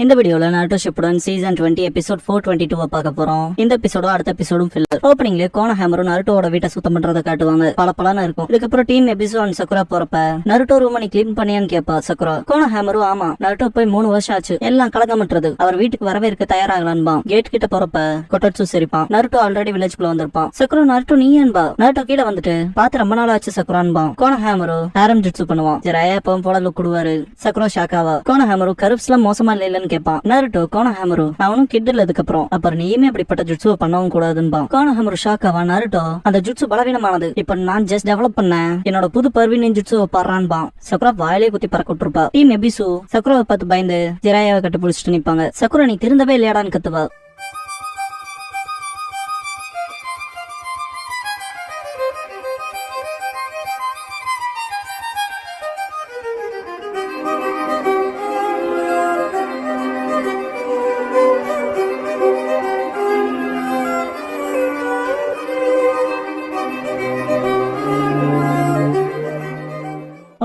இந்த வீடியோல நாருட்டோ Shippuden season 20 episode 422 பார்க்க போறோம். இந்த எபிசோடும் அடுத்த எபிசோடும் ஃபில்லர். ஓப்பனிங்ல கோனோஹாமரும் நாருட்டோவோட வீட்டை சுத்தம் பண்றதை காட்டுவாங்க. பலப்பலன்னு இருக்கும். இதுக்கப்புறம் டீம் எபிசோ அண்ட் சக்குரா போறப்ப நாருட்டோ ரூம் நீ கிளீன் பண்ணியான்னு கேப்பா சக்குரா. கோனோஹாமரும் ஆமா நாருட்டோ போய் 3 வருஷம் ஆச்சு, எல்லாம் கலகமட்டுறது, அவர் வீட்டுக்கு வரவே இருக்க தயாராகலான்பா. கேட் கிட்ட போறப்ப கொட்டட்சு சிரிப்பான். நாருட்டோ ஆல்ரெடி வில்லேஜ்குள்ள வந்திருப்பான். சக்குரா நாருட்டோ நீ ஏன்பா? நாருட்டோ கீழே வந்துட்டு பார்த்து ரொம்ப நாள் ஆச்சு சக்குரான்பா. கோனோஹாமரும் ஹாரம் ஜுட்சு பண்ணுவான். ஜெராயா எப்பவும் போல லுக் கொடுவாரு. சக்குரா ஷாக்காவா. கோனோஹாமரும் கருப்ஸ்லாம் மோசமா இல்லன்னு கேட்பான். நாருட்டோ கோனோஹாமரு அவனும் கிட் இல்லதுக்கு அப்புறம் நீயுமே அப்படிப்பட்ட ஜுட்சுவை பண்ணவும் கூடாதுன்பா. கோனோஹாமரு ஷாக்காவா. நாருட்டோ அந்த ஜுட்சு பலவீனமானது, இப்ப நான் ஜஸ்ட் டெவலப் பண்ணேன், என்னோட புது பர்வீனின் ஜுட்சுவை பாடுறான்பா. சக்குரா வாயிலே குத்தி பறக்க விட்டுருப்பா. டீம் எபிசு சக்குராவை பார்த்து பயந்து ஜெராயாவை கட்டி பிடிச்சிட்டு நிப்பாங்க. சக்குரா நீ திருந்தவே இல்லையாடான்னு கத்துவா.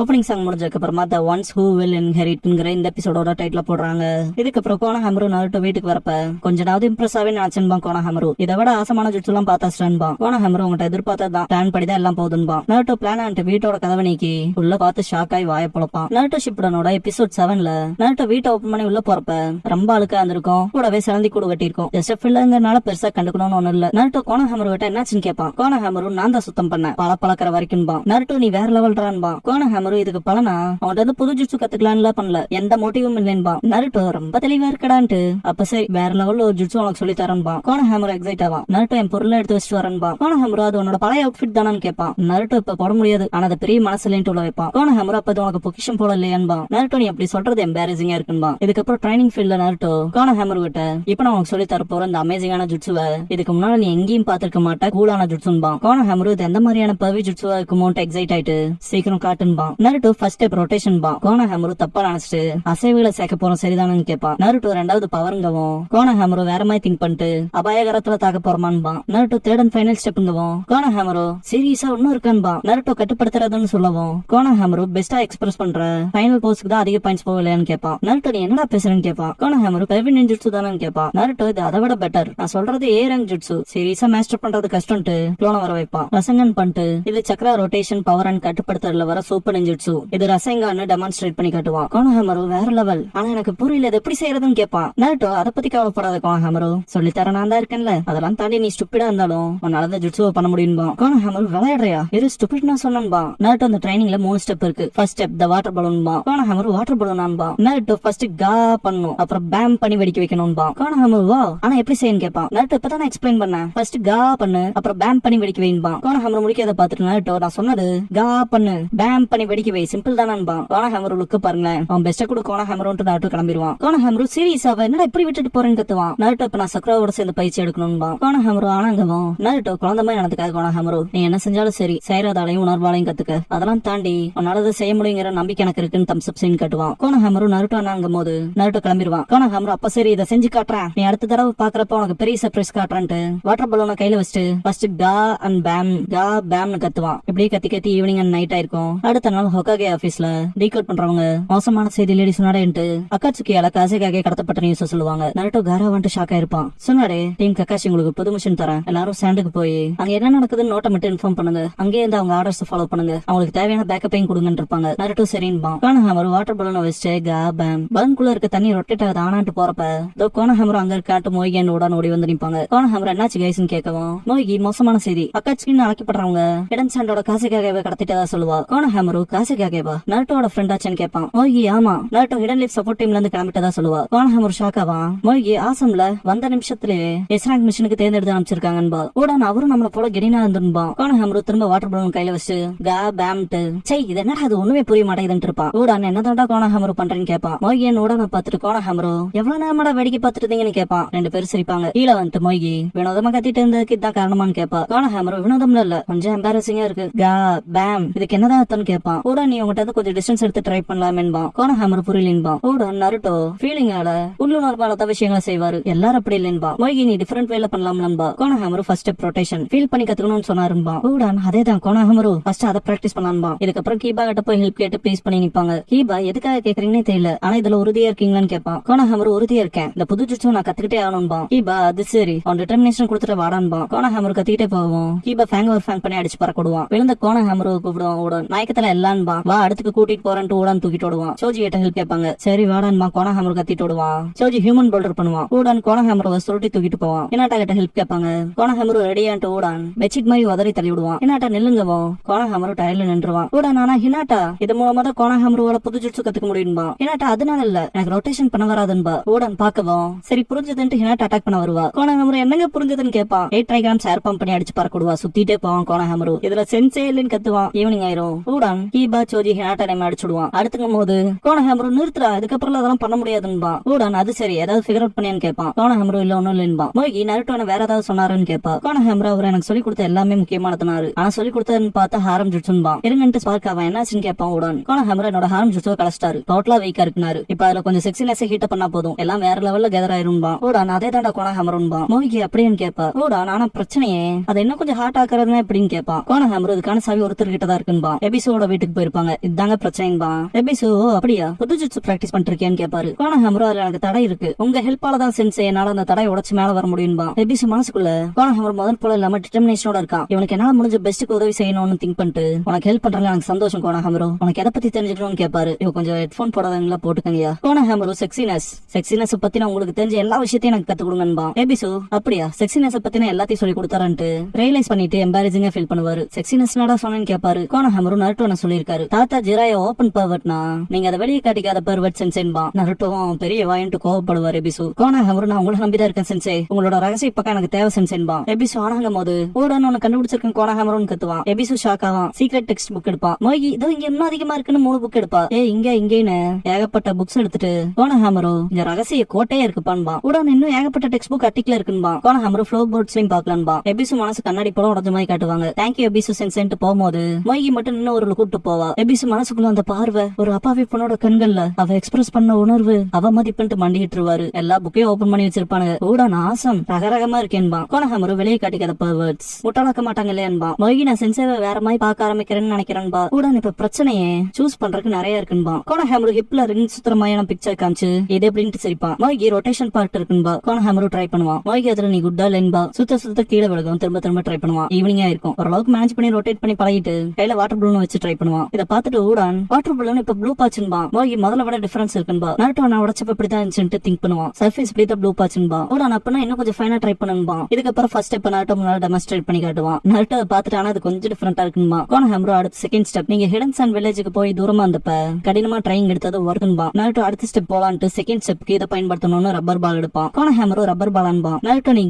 ஓப்பனிங் சாங் முடிஞ்சதுக்கு அப்புறமா த ஒன்ஸ் ஹூ வில் இன்ஹெரிட்ங்கிற இந்த எபிசோடோட டைட்டில் போடுறாங்க. இதுக்கப்புறம் கோனோஹாமரு நாருட்டோ வீட்டுக்கு வரப்ப கொஞ்ச நாவது இம்ப்ரெஸ்ஸாவே நினைச்சன்பா. கோனோஹாமரு இதை விட ஆசமான ஜுட்சு எல்லாம் பார்த்தா கோனோஹாமரு உங்கள்கிட்ட எதிர்பார்த்ததான் பிளான் படிதான் எல்லாம் போகுதுன்பா. நாருட்டோ பிளான் ஆன்ட்டு வீட்டோட கதவை நீக்கி உள்ள பார்த்து ஷாக் ஆகி வாய பொழப்பான். நாருட்டோ ஷிப்புடனோட எபிசோட் 7ல நாருட்டோ வீட்டை ஓப்பன் பண்ணி உள்ள போறப்ப ரொம்ப அழுக்கா இருந்திருக்கும். கூடவே சிலந்தி கூட வெட்டிருக்கும். ஜஸ்ட் ஃபில்லங்கிறனால பெருசா கண்டுக்கணும்னு ஒண்ணு இல்ல. நாருட்டோ கோனோஹாமரு கிட்ட என்னாச்சுன்னு கேட்பான். கோனோஹாமரு நான் தான் சுத்தம் பண்ணேன், பழக்கிற வரைக்கும்பா. நாருட்டோ நீ வேற லெவல்றான்பா. கோனோஹாமரு இதுக்கு பலனா அவன் புது ஜுட்சு கத்துக்கலாம்ல பண்ணல, எந்த மோட்டிவும் இல்லைன்பா. நாருட்டோ ரொம்ப தெளிவா இருக்கடான்ட்டு அப்ப சரி வேற லெவல்ல ஒரு ஜுட்சு உனக்கு சொல்லி தரன்பா. கோனோஹாமரு எக்ஸைட் ஆவான். நாருட்டோ என் பொருளை எடுத்து வச்சுட்டு வரன்பா. கோனோஹாமரு அது உன்னோட பழைய அவுட்ஃபிட் தானு கேட்பான். நாருட்டோ இப்ப போட முடியாது, ஆனா அதை பெரிய மனசுலன்ட்டு உள்ள வைப்பான். கோனோஹாமரு அப்ப உனக்கு பொக்கிஷம் போல இல்லையான்பா. நாருட்டோ நீ அப்படி சொல்றது எம்பாரசிங்கா இருக்குன்பா. இதுக்கப்புறம் ட்ரைனிங் ஃபீல்ட்ல நாருட்டோ கோனோஹாமரு கிட்ட இப்ப நான் உனக்கு சொல்லி தர போற இந்த அமேசிங்கான ஜுட்சுவை இதுக்கு முன்னாடி நீ எங்கேயும் பாத்துருக்க மாட்டா, கூலான ஜுட்சுன்பா. கோனோஹாமரு இது எந்த மாதிரியான பவி ஜுட்சுவா இருக்குமோன்ட்டு எக்ஸைட் ஆயிட்டு சீக்கிரம் காட்டுன்பா. நாருட்டோ ஃபர்ஸ்ட் ஸ்டெப் ரொட்டேஷன் பா. கோனோஹாமரு தப்பா நினைச்சிட்டு அசைவுகளை சேர்க்க போறோம் சரிதானு கேட்பான். நாருட்டோ ரெண்டாவது பவருங்கவும் கோனோஹாமரு வேற மாதிரி திங்க் பண்ணிட்டு அபாயகரத்துல தாக்க போறமான்பா. நாருட்டோ தேர்ட் அண்ட் ஃபைனல் ஸ்டெப்ங்கவும் கோனோஹாமரு சீரியஸா ஒன்னும் இருக்கான்பா. நாருட்டோ கட்டுப்படுத்துறதுன்னு சொல்லவும் கோனோஹாமரு பெஸ்டா எக்ஸ்பிரஸ் பண்ற ஃபைனல் போஸ்க்கு தான் அதிக பாயிண்ட்ஸ் போகலையான்னு கேட்பான். நாருட்டோ நீ என்னடா பேசுறேன்னு கேட்பான். கோனோஹாமரு பெர்வின் ஜுட்சு தானு கேட்பான். நாருட்டோ இது அதை விட பெட்டர், நான் சொல்றது ஏ ரேங்க் ஜுட்சு, சீரியஸா மாஸ்டர் பண்றது கஷ்டம்ட்டு க்ளோன வர வைப்பான். ரசங்கன் பண்ணிட்டு இது சக்ரா ரொட்டேஷன் பவர் அண்ட் கட்டுப்படுத்துறதுல வர சூப்பர் நிஞ்சுட்சு, இது ரசங்கான்னு டெமான்ஸ்ட்ரேட் பண்ணி காட்டுவான். கோனோஹாமரு வேற லெவல், ஆனா எனக்கு புரியல இது எப்படி செய்யறதுன்னு கேட்பான். நாருட்டோ அதை பத்தி கவலைப்படாத கோனோஹாமரு, சொல்லித்தர நான் தான் இருக்கேன்ல, அதெல்லாம் தாண்டி நீ ஸ்டூபிடா இருந்தாலும் உன்னால ஜுட்சுவை பண்ண முடியும்பா. கோனோஹாமரு விளையாடுறியா இது ஸ்டூபிட்னா சொன்னான்பா. நாருட்டோ அந்த ட்ரைனிங்ல 3 ஸ்டெப் இருக்கு. ஃபர்ஸ்ட் ஸ்டெப் த வாட்டர் பலூன்பா. கோனோஹாமரு வாட்டர் பலூனான்பா. நாருட்டோ ஃபர்ஸ்ட் கா பண்ணும், அப்புறம் பேம் பண்ணி வெடிக்க வைக்கணும்பா. கோனோஹாமரு வா ஆனா எப்படி செய்யன்னு கேட்பான். நாருட்டோ இப்பதான் எக்ஸ்பிளைன் பண்ணேன், ஃபர்ஸ்ட் கா பண்ணு அப்புறம் பேம் பண்ணி வெடிக்க வைன்பா. கோனோஹாமரு முடிக்காத பாத்துட்டு நாருட்டோ நான் சொன்னது கா பண்ணு பேம் பண்ணி வெடிக்க வை, சிம்பிள் தானன்பா. கோனோஹாமரு லுக்கு பாருங்களேன், அவன் பெஸ்ட கூட கோனோஹாமரு நாருட்டோ கிளம்பிடுவான். கோனோஹாமரு சீரியஸாவ என்னடா இப்படி விட்டுட்டு போறேன்னு கத்துவான். நாருட்டோ இப்ப நான் சக்ராவோட சேர்ந்து பயிற்சி எடுக்கணும்பா. கோனோஹாமரு ஆனாங்கவும் நாருட்டோ குழந்தை மாதிரி நடந்துக்காது. கோனோஹாமரு நீ என்ன செஞ்சாலும் சரி, செய்யறதாலையும் உணர்வாலையும் கத்துக்க, அதெல்லாம் தாண்டி உன்னால செய்ய முடியுங்கிற நம்பிக்கை எனக்கு இருக்குன்னு தம்ஸ் அப் சீன் காட்டுவான். கோனோஹாமரு நாருட்டோ ஆனாங்கும் போது நாருட்டோ கிளம்பிடுவான். கோனோஹாமரு அப்ப சரி இதை செஞ்சு காட்டுறேன், நீ அடுத்த தடவை பாக்குறப்ப உனக்கு பெரிய சர்ப்ரைஸ் காட்டுறான்ட்டு வாட்டர் பலூனை கையில வச்சுட்டு ஃபர்ஸ்ட் கா அண்ட் பேம் கா பேம்னு கத்துவான். இப்படியே கத்தி கத்தி ஈவினிங் அண்ட் நைட் ஆயிருக்கும். அடுத்த நாள் ஹொகாகே ஆபீஸ்ல டீகோட் பண்றவங்க மோசமான செய்தி லேடி சுனாடேன்ட்டு அக்காட்சுக்கியால காசேகாகே கடத்தப்பட்ட நியூஸ் சொல்லுவாங்க. நாருட்டோ காரா வந்துட்டு ஷாக் ஆயிருப்பான். சுனாடே டீம் கக்காஷி உங்களுக்கு புது மிஷன் தரேன், எல்லாரும் சாண்டுக்கு போய் அங்க என்ன நடக்குதுன்னு நோட்டை மட்டும் இன்ஃபார்ம் பண்ணுங்க, அங்கே இருந்து அவங்க ஆர்டர்ஸ் ஃபாலோ பண்ணுங்க, அவங்களுக்கு தேவையான பேக்கப்பையும் கொடுங்கன்னு இருப்பாங்க. நாருட்டோ சரின்பா. கோனோஹாமரு வாட்டர் பலூனை வச்சுட்டு கா பேம் பலூனுக்குள்ள இருக்க தண்ணி ரொட்டேட் ஆகுது ஆனான்ட்டு போறப்ப கோனோஹாமரு அங்க இருக்காட்டு மோய்கி உடன் ஓடி வந்து நிப்பாங்க. கோனோஹாமரு என்னாச்சு கைஸ்ன்னு கேட்கவும் மோய்கி மோசமான செய்தி, அக்காட்சின்னு அழைக்கப்படுறவங்க இடன் சாண்டோட காசேகாகேவை கடத்திட்டதா சொல்லுவா. கோனோஹாமரு காசேகாகேவா நாருட்டோட ஃப்ரெண்ட் ஆச்சுன்னு கேட்பான். மோய்கி ஆமா, நாருட்டோ ஹிடன் லீஃப் சப்போர்ட் டீம்ல இருந்து கிளம்பிட்டதா சொல்லுவா. கோனோஹாமரு ஷாக்காவா. மோய்கி ஆசம்ல வந்த நிமிஷத்திலேயே எஸ் ரேங்க் மிஷனுக்கு தேர்ந்தெடுத்து அனுப்பிச்சிருக்காங்கன்பா. உடன் அவரும் நம்மள போல கெடினா இருந்துருப்பா. கோனோஹாமரு திரும்ப வாட்டர் பலூன் கையில வச்சு கா பேம்ட்டு சை இது என்னடா அது ஒண்ணுமே புரிய மாட்டேங்குதுன்னு இருப்பான். உடன் என்னதான்டா கோனோஹாமரு பண்றேன்னு கேட்பான். மோய்கி உடன பாத்துட்டு கோனோஹாமரு எவ்வளவு நேரமாடா வேடிக்கை பாத்துட்டு இருந்தீங்கன்னு கேட்பான். 2 பேரும் சிரிப்பாங்க. கீழே வந்துட்டு மோய்கி வினோதமா கத்திட்டு இருந்ததுக்கு இதான் காரணமான்னு கேட்பா. கோனோஹாமரு வினோதம்ல இல்ல கொஞ்சம் எம்பாரசிங்கா இருக்கு, கா பேம் இதுக்கு என்னதான் அர்த்தம்னு கேட்பான். கூட நீ உங்ககிட்ட கொஞ்சம் டிஸ்டன்ஸ் எடுத்து ட்ரை பண்ணலாமேன்பா. கோனஹாமர் புரியலன்பா. கூட நருட்டோ ஃபீலிங்கால உள்ளுணர்வால விஷயங்களை செய்வாரு. எல்லாரும் அப்படி இல்லைன்பா. மொய்கி நீ டிஃபரெண்ட் வேல பண்ணலாம்லன்பா. கோனஹாமர் ஃபர்ஸ்ட் ஸ்டெப் ரொட்டேஷன் ஃபீல் பண்ணி கத்துக்கணும்னு சொன்னாருன்பா. கூட அதேதான் கோனஹாமர் ஃபர்ஸ்ட் அதை பிராக்டிஸ் பண்ணலாம்பா. இதுக்கப்புறம் கீபா கிட்ட போய் ஹெல்ப் கேட்டு ப்ளீஸ் பண்ணி நிப்பாங்க. கீபா எதுக்காக கேக்குறீங்கன்னே தெரியல, ஆனா இதுல உறுதியா இருக்கீங்களான்னு கேட்பான். கோனஹாமர் உறுதியா இருக்கேன், இந்த புது ஜுட்ஸு நான் கத்துக்கிட்டே ஆகணும்பா. கீபா அது சரி அவன் டிட்டர்மினேஷன் கொடுத்துட்டு வாடான்பா. கோனஹாமர் கத்திக்கிட்டே போவோம். கீபா ஃபேங் ஒரு ஃபேங் பண்ணி அடிச்சு பறக்கிடுவான். விழுந்த கோனஹாமர் கூப்பிடுவான். உடன் நாயக்கத்துல எல்லான்பா வா அடுத்துக்கு கூட்டிட்டு போறேன்ட்டு உடன் தூக்கிட்டு விடுவான். சோஜி கிட்ட ஹெல்ப் கேட்பாங்க. சரி வாடான்பா. கோனஹாமர் கத்திட்டு விடுவான். சோஜி ஹியூமன் போல்டர் பண்ணுவான். உடன் கோனஹாமர் சுருட்டி தூக்கிட்டு போவான். ஹினாட்டா கிட்ட ஹெல்ப் கேட்பாங்க. கோனஹாமர் ரெடியான்ட்டு உடன் பெட்ஷீட் மாதிரி உதறி தள்ளி விடுவான். ஹினாட்டா நில்லுங்கவோ. கோனஹாமர் டயர்ல நின்றுவான். உடன் ஆனா ஹினாட்டா இது மூலமா தான் கோனஹாமரோட புது ஜுட்ஸு கத்துக்க முடியும்பா. ஹினாட்டா அதனால இல்ல எனக்கு ரொட்டேஷன் பண்ண வராதுன்பா. உடன் பாக்கவும் சரி புரிஞ்சதுன்ட்டு ஹினாட்டா அட்டாக் பண்ண வருவா. கோனஹாமர் என்னங்க புரிஞ்சதுன்னு கேட்பான். 8 ட்ரைகிராம்ஸ் ஏர் பம்ப் பண்ணி அடிச்சு பறக்கிடுவா. சுத்திட்டே போவான் கோனஹாமர். இதுல சென்சே இல்லன்னு கத்துவான். ஈவினிங் ஆயிரும். உடன் கீபா சோஜி ஹினாட்டா நேம் அடிச்சுடுவான். அடுத்துக்கும் போது கோனஹாமர் நிறுத்துறா இதுக்கப்புறம் அதெல்லாம் பண்ண முடியாதுன்பா. உடன் அது சரி ஏதாவது ஃபிகர் அவுட் பண்ணியான்னு கேட்பான். கோனஹாமர் இல்ல ஒண்ணும் இல்லன்பா. மொய்கி நருட்டோன வேற ஏதாவது சொன்னாருன்னு கேட்பா. கோனஹாமர் அவர் எனக்கு சொல்லி கொடுத்த எல்லாமே முக்கியமானதுனாரு, ஆனா சொல்லி கொடுத்ததுன்னு பார்த்தா ஹாரம் ஜுட்ஸுன்பா. இருங்கன்ட்டு ஸ்பார்க் அவன் என்னாச்சுன்னு கேட்பான். உடன் கோனஹாமர் என்னோட ஹாரம் ஜுட்ஸோ கலஸ்டாரு டோட்டலா வீக்கா இருக்குனாரு. இப்ப அதுல கொஞ்சம் செக்ஸினஸ் ஹீட் பண்ணா போதும் எல்லாம் வேற லெவல்ல கேதர் ஆயிரும்பா. உடன் அதே தாண்டா கோனஹாமருன்பா. மொய்கி அப்படின்னு கேட்பா. உடன் ஆனா பிரச்சனையே அதை இன்னும் கொஞ்சம் ஹார்ட் ஆக்குறதுனா எப்படின்னு கேட்பான். கோனஹாமர் இதுக்கான சாவி ஒருத்தர் கிட்ட தான் இருக்குன்பா. எபிசோட வீட்டுக்கு போயிருப்பாங்க. இதுதாங்க பிரச்சனைன்பா. எபிசோ அப்படியா புது ஜுட்ஸு பிராக்டிஸ் பண்ணிருக்கேன்னு கேட்பாரு. கோனஹாமர் அதுல எனக்கு தடை இருக்கு, உங்க ஹெல்ப்பால தான் சென்சே என்னால அந்த தடை உடைச்சு மேல வர முடியும்பா. எபிசு மனசுக்குள்ள கோனஹாமர் முதல் போல இல்லாம டிட்டர்மினேஷனோட இருக்கான். இவனுக்கு என்னால முடிஞ்ச பெஸ்ட்டுக்கு உதவி செய்யணும்னு திங்க் பண்ணிட்டு உனக்கு ஹெல்ப் பண்றதுல எனக்கு சந்தோஷம் கோனஹாமர். உனக்கு எதை பத்தி தெரிஞ்சுக்கணும்னு கேட்பாரு. இவ கொஞ்சம் ஹெட்போன் போடாதீங்களா போட்டுக்கங்கயா. கோனஹாமர் செக்ஸினஸ் பத்தின உங்களுக்கு தெரிஞ்ச எல்லா விஷயத்தையும் எனக்கு கத்து கொடுங்கன்பா. எபிசு அப்படியா செக்ஸினஸ் பத்தின எல்லாத்தையும் சொல்லி கொடுத்தாரன்ட்டு ரியலைஸ் பண்ணிட்டு எம்பாரசிங்கா ஃபீல் பண்ணுவாரு. செக்ஸினஸ் நாடா சொன்னேன்னு கேட்பாரு. கோனஹாமர் நருட்டோன சொல்லிருக்காரு. தாத்தா ஜிராய ஓபன் பர்வர்ட்னா நீங்க அதை வெளியே காட்டிக்காத பர்வர்ட் சென்சேன்பா. நருட்டோவும் பெரிய வாயின்ட்டு கோவப்படுவார். எபிசு கோனஹாமர் நான் உங்களை நம்பிதான் இருக்கேன் சென்சே, உங்களோட ரகசிய பக்கம் எனக்கு தேவை சென்சேன்பா. எபிசு ஆனாங்கும் போது ஓடான்னு உன்னை கண்டுபிடிச்சிருக்கேன் கோனஹாமர்னு கத்துவான். எபிசு ஷாக் ஆவான். சீக்ரெட் டெக்ஸ்ட் புக் எடுப்பான். மொய்கி இதோ இங்க இன்னும் அதிகமா இருக்குன்னு 3 புக் எடுப்பா. இங்கேன்னு ஏகப்பட்ட புக்ஸ் எடுத்துட்டு கோனஹாமரோ இந்த ரகசிய கோட்டையே இருக்குப்பான்பா. உடன் இன்னும் ஏகப்பட்ட டெக்ஸ்ட் புக் அட்டிக்கல இருக்குன்பா. கோனஹாமர் ஃப்ளோ போர்ட்ஸ்லயும் பாக்கலான்பா. எபிசு மனசு கண்ணாடி போல உடஞ்ச மாதிரி காட்டுவாங்க. தேங்க்யூ எபிசு சென்சேன்ட்டு போகும்போது மொய்கி மட்டும் இன்னும் ஒரு கூப்பிட்டு போவா. எபிசு மனசுக்குள்ள அந்த பார்வை ஒரு அப்பாவி பொண்ணோட கண்கள்ல அவ எக்ஸ்பிரஸ் பண்ண உணர்வு அவ மதிப்புன்ட்டு மண்டிட்டுருவாரு. எல்லா புக்கையும் ஓபன் பண்ணி வச்சிருப்பானுங்க. உடன் ஆசம் ரகரகமா இருக்கேன்பா. கோனஹாமர் வெளியே காட்டிக்காத பர்வர்ட்ஸ் முட்டாளாக்க மாட்டாங்க இல்லையான்பா. மொய்கி நான் சென்சேவை வேற மாதிரி பார்க்க ஆரம்பிக்கிறேன்னு நினைக்கிறேன்பா. உடன் இப்ப பிரச்சனையே சூஸ் பண்றதுக்கு நிறைய இருக்குன்பா. கோனஹாமர் ஹிப்ல ரிங் சுத்துற மாதிரியான பிக்சர் காமிச்சு இது எப்படின்ட்டு சிரிப்பான். மொய்கி ரொட்டேஷன் பார்ட் இருக்குன்பா. கோனஹாமர் ட்ரை பண்ணுவான். மொய்கி அதுல நீ குட்டா இல்லன்பா. சுத்த கீழே விழுகும். திரும்ப ட்ரை பண்ணுவான். ஈவினிங்கா இருக்கும். ஓரளவுக்கு மேனேஜ் பண்ணி ரொட்டேட் பண்ணி பழகிட்டு கையில வாட்டர் பலூன் வச்சு ட்ரை பண்ணுவான். இதை பார்த்துட்டு உடன் வாட்டர் பலூன் இப்ப ப்ளூ பாச்சுன்பா. மொய்கி முதல்ல விட டிஃபரன்ஸ் இருக்குன்பா. நருட்டோ நான் உடச்சப்ப இப்படிதான் இருந்துச்சுன்னு திங்க் பண்ணுவான். சர்ஃபேஸ் இப்படி ப்ளூ பாச்சுன்பா. உடன் அப்பனா இன்னும் கொஞ்சம் ஃபைனா ட்ரை பண்ணுன்பா. இதுக்கப்புறம் ஃபர்ஸ்ட் ஸ்டெப் நருட்டோ முன்னால டெமான்ஸ்ட்ரேட் பண்ணி காட்டுவான். நருட்டோ பார்த்துட்டு ஆனா அது கொஞ்சம் டிஃபரெண்டா இருக்குன்பா. கோனஹாமர் அடுத்த செகண்ட் ஸ்டெப் நீங்க ஹிடன் சன் வில்லேஜுக்கு போய் தூரமா இருந்தப்ப கடினமா ட்ரைனிங் எடுத்தது ஒர்க்குன்பா. நருட்டோ அடுத்த ஸ்டெப் போலான்ட்டு செகண்ட் ஸ்டெப்க்கு இதை பயன்படுத்தணும்னு ரப்பர் பால் எடுப்பான். கோனஹாமர் ரப்பர் பாலான்பா. நருட்டோ நீ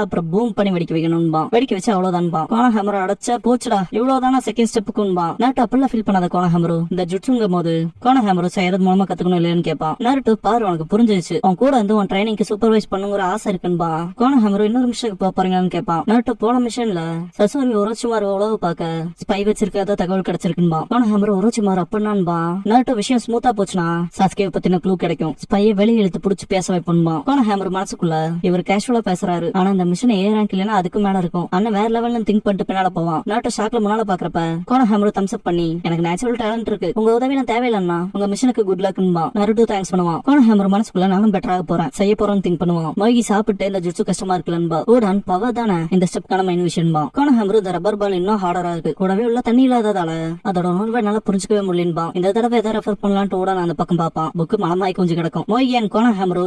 அப்புறம் பூம் பண்ணி வெடிக்க வைக்கணும்பா. வெடிக்க வச்சு அவ்வளவுதான்பா. கோனஹாமர் அடைச்சா போச்சுடா இவ்வளவுதானா செகண்ட் ஸ்டெப்புக்குன்பா. நருட்டோ அப்பெல்லாம் ஃபீல் பண்ணாத கோனஹாமர் இந்த ஜுட்ஸுங்கும் போது கோனஹாமர் செய்யறது மூலமா கத்துக்கணும் இல்லையான்னு கேட்பான். நருட்டோ பாரு உனக்கு புரிஞ்சிருச்சு, உன் கூட வந்து உன் ட்ரைனிங்க்கு சூப்பர்வைஸ் பண்ணுங்கிற ஆசை இருக்குன்பா. கோனஹாமர் இன்னொரு மிஷனுக்கு போறீங்கன்னு கேட்பான். நருட்டோ போன மிஷன்ல சசோரி ஒரோச்சிமாரு உழவு பார்க்க ஸ்பை வச்சிருக்காத தகவல் கிடைச்சிருக்குன்பா. கோனஹாமர் ஒரோச்சிமாரு அப்படின்னான்பா. நருட்டோ விஷயம் ஸ்மூத்தா போச்சுன்னா சாஸ்கே பத்தின க்ளூ கிடைக்கும். ஸ்பையை வெளியே இழுத்து புடிச்சு பேச வைப்பா. கோனஹாமர் மனசுக்குள்ள இவர் கேஷுவலா பேசுறாரு, ஆனா இந்த மிஷன் ஏ ரேங்க் இல்லைன்னா அதுக்கு மேல இருக்கும். அண்ணன் வேற லெவல்ல திங்க் பண்ணிட்டு பின்னால போவான். நருட்டோ ஷாக்ல முன்னால பாக்குறப்ப கோனஹாமர் தம்ஸ் அப் பண்ணி எனக்கு நேச்சுரல் டேலண்ட் இருக்கு, உங்க உதவி நான் தேவையில்லன்னா உங்க மிஷனுக்கு குட் லக்ன்பா. நருட்டோ தேங்க்ஸ் பண்ணுவான். கோனஹாமர் மனசுக்குள்ள நானும் பெட்டராக போறேன் செய்ய போறேன்னு திங்க் பண்ணுவான். மொய்கி சாப்பிட்டு இந்த ஜுட்ஸு கஷ்டமா இருக்குல்லன்பா. உடன் பவர் தானே இந்த ஸ்டெப்கான மெயின் விஷயம்பா. கோனஹாமர் இந்த ரப்பர் பால் இன்னும் ஹார்டரா இருக்கு, கூடவே உள்ள தண்ணி இல்லாததால அதோட உணர்வை என்னால புரிஞ்சுக்கவே முடியலன்பா. இந்த தடவை எதை ரெஃபர் பண்ணலான்ட்டு உடன் அந்த பக்கம் பாப்பான். புக்கு மலமாய் கொஞ்சம் கிடக்கும். மொய்கி அண்ட் கோனஹாமர்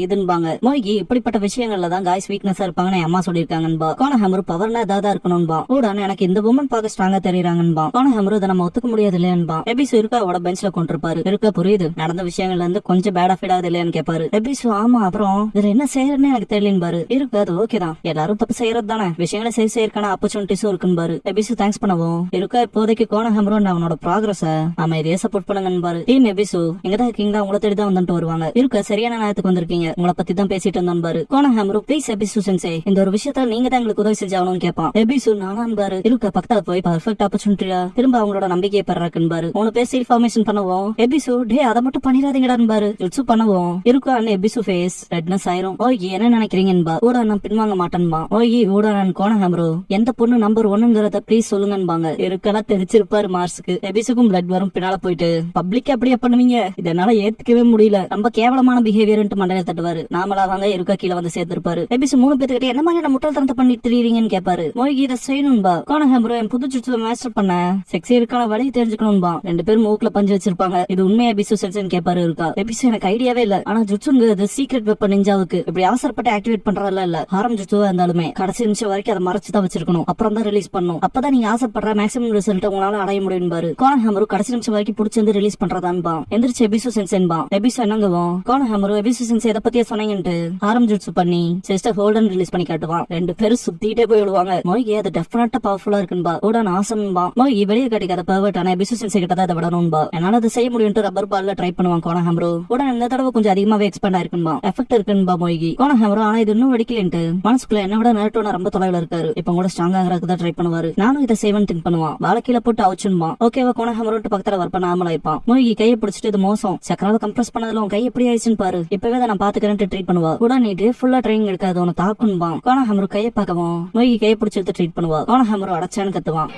இதுன்பாங்க. மொய்கி இப்படிப்பட்ட விஷயங்கள்ல தான் காய்ஸ் வீக்னஸா இருப்பாங்கன்னு அம்மா சொல்லிருக்காங்கன்பா. கோனஹாமர் பவர்னா ஏதாவது இருக்கணும்பா. உடன் எனக்கு இந்த உமன் பார்க்க ஸ்ட்ராங்கா தெரியறாங்கன்பா. கோனஹாமர் இதை நம்ம ஒத்துக்க முடியாது இல்லையான்பா. எபிசு இருக்காவோட பெஞ்ச்ல கொண்டிருப்பாரு. இருக்க புரியுது நடந்த விஷயங்கள்ல இருந்து கொஞ்சம் பேடா ஃபீல் ஆகுது இல்லையான்னு கேட்பாரு. எபிசு ஆமா அப்புறம் இதுல என்ன செய்யறதுன்னு எனக்கு தெரியலன்பாரு. இருக்கு அது ஓகேதான், எல்லாரும் தப்பு செய்யறது தானே, விஷயங்களை சரி செய்யறதுக்கான ஆப்பர்ச்சுனிட்டிஸும் இருக்குன்பாரு. எபிசு தேங்க்ஸ் பண்ணவும் இருக்கா இப்போதைக்கு கோனஹாமரும் அவனோட ப்ராக்ரஸ நாம இதே சப்போர்ட் பண்ணுங்கன்பாரு. டீம் எபிசு எங்கதான் இருக்கீங்களா, உங்களை தேடி தான் வந்துட்டு வருவாங்க. இருக்க சரியான நேரத்துக்கு வந்திருக்கீங்க, உங்களை பத்தி தான் பேசிட்டு இருந்தாரு. கோனஹாமரு ப்ளீஸ் எபிசு சென்சே இந்த ஒரு விஷயத்த நீங்க தான் எங்களுக்கு உதவி செஞ்சாகணும்னு கேட்பான். எபிசு நானான்பாரு. இருக்க பக்கத்துல போய் பர்ஃபெக்ட் ஆப்பர்ச்சுனிட்டியா திரும்ப அவங்களோட நம்பிக்கையை பெறாக்குன்பாரு. 3 பேர் சீல் ஃபார்மேஷன் பண்ணுவோம். எபிசு டே அதை மட்டும் பண்ணிடாதீங்கடான்பாரு. ஜுட்சு பண்ணுவோம். இருக்கா எபிசு ஃபேஸ் ரெட்னஸ் ஆயிரும். ஓகே என்ன நினைக்கிறீங்கன்பா. ஊடா நான் பின்வாங்க மாட்டேன்பா. ஓகே ஊடா நான் கோணஹாமரு எந்த பொண்ணு நம்பர் 1ங்கறத ப்ளீஸ் சொல்லுங்கன்பாங்க. இருக்கெல்லாம் தெரிச்சிருப்பாரு மார்ஸ்க்கு. எபிசுக்கும் பிளட் வரும் பின்னால போயிட்டு பப்ளிக் அப்படியே பண்ணுவீங்க இதனால ஏத்துக்கவே முடியல. ரொம்ப கேவலமான பிஹேவியர்ன்ட்டு மண்டையில தட்டுவாரு. நாமளா வாங்க இருக்கா கீழே வந்து சேர்த்திருப்பாரு. எபிசு 3 பேர்கிட்ட என்ன மாதிரி முட்டாள்தனத்தை பண்ணிட்டு திரியறீங்கன்னு கேட்பாரு. மோகி இதை செய்யணும்பா. கோணஹாமரு என் புது சுற்றுல மாஸ்டர் பண்ண செக்ஸி இருக்கான வழி தெரிஞ்சுக்கணும்பா. 2 பேர் மூக்குல பஞ்சு வச்சிருப்பாங்க. இது உண்மையா எபிசு சென்ஸ்னு கேட்பாரு. இருக்கா எபிசு எனக்கு ஐடியாவே இல்ல. ஆனா ஜுட்சுங்கிறது சீக்ரெட் வெப்பன் நிஞ்சாவுக்கு இப்படி அவசரப்பட்டு ஆக்டிவேட் பண்றதா இல்ல. ஹாரம் ஜுட்சுவா இருந்தாலுமே கடைசி நிமிஷம் வரைக்கும் அதை மறைச்சுதான் வச்சிருக்கணும். அப்புறம் தான் ரிலீஸ் பண்ணும். அப்பதான் நீங்க ஆசைப்படுற மேக்ஸிமம் ரிசல்ட் உங்களால அடைய முடியும் பாரு. கோணஹாமரு கடைசி நிமிஷம் வரைக்கும் புடிச்சிருந்து ரிலீஸ் பண்றதான்பா. எந்திரிச்சு எபிசு சென்சேன்பா. எபிசு என்னங்குவோம். கோணஹாமரு எபிசு சென்ஸ் எதை பத்தியே சொன்னீங்கன்ட்டு ஹாரம் ஜுட்சு பண்ணி செஸ்ட ஹோல்டன் ரிலீஸ் பண்ணி காட்டுவான். 2 பேரும் சுத்திட்டே போய் விடுவாங்க. மோகி அது டெஃபினட்டா பவர்ஃபுல்லா இருக்குன்பா. ஓடான் ஆசம்பா. மோகி வெளியே கட்டிக்காத பர்வர்ட் ஆனா எபிசு சென்ஸ் கிட்ட தான் அதை விடணும்பா. என்னால அதை செய்ய முடியும்ட்டு ரப்பர் பால்ல ட்ரை பண்ணுவான் கோணஹாமரு. உடனே இந்த தடவை கொஞ்சம் அதிகமாவே எக்ஸ்பேண்ட் ஆயிருக்குன்பா. எஃபெக்ட் இருக்குன்பா மோகி. கோணஹாமரு ஆனா இது இன்னும் வெடிக்கலன்ட்டு மனசுக்குள்ள என்ன விட நரட்டோன ரொம்ப தொலைவில் இருக்காரு. இப்ப கூட ஸ்ட்ராங் ஆகிறதுக்கு தான் ட்ரை பண்ணுவாரு. நானும் இதை செய்வேன் திங்க் பண்ணுவான். வாழக்கீழ போட்டு அவுச்சுன்பான். ஓகேவா கோணஹாமரு பக்கத்துல வரப்ப நார்மல் ஆயிப்பான். மோகி கையை பிடிச்சிட்டு இது மோசம் சக்கரால கம்ப்ரஸ் பண்ணதுல உன் கை எப்படி ஆயிடுச்சுன்னு பாரு. இப்பவே நான் பாத்துக்கிறேன் ட்ரீட் பண்ணுவா. கூட நீ டே ஃபுல்லா ட்ரைனிங் எடுக்காது உன தாக்குன்பான். கோணஹாமரு கையை பார்க்கவும் மோகி கையை பிடிச்சி எடுத்து ட்ரீட் பண்ணுவா. கோணஹாமரு அடைச்சான்னு கத்துவான்.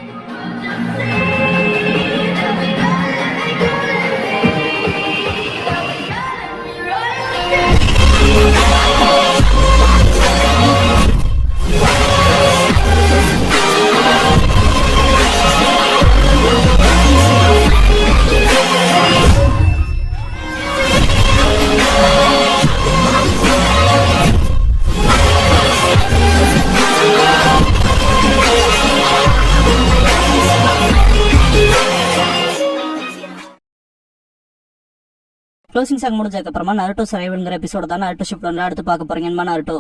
க்ளோசிங் சாங் முடிஞ்சதுக்கு அப்புறமா நருட்டோ சரைவன்கிற எபிசோட தான் நருட்டோ ஷிப்ல அடுத்து பார்க்க போறீங்க. நருட்டோ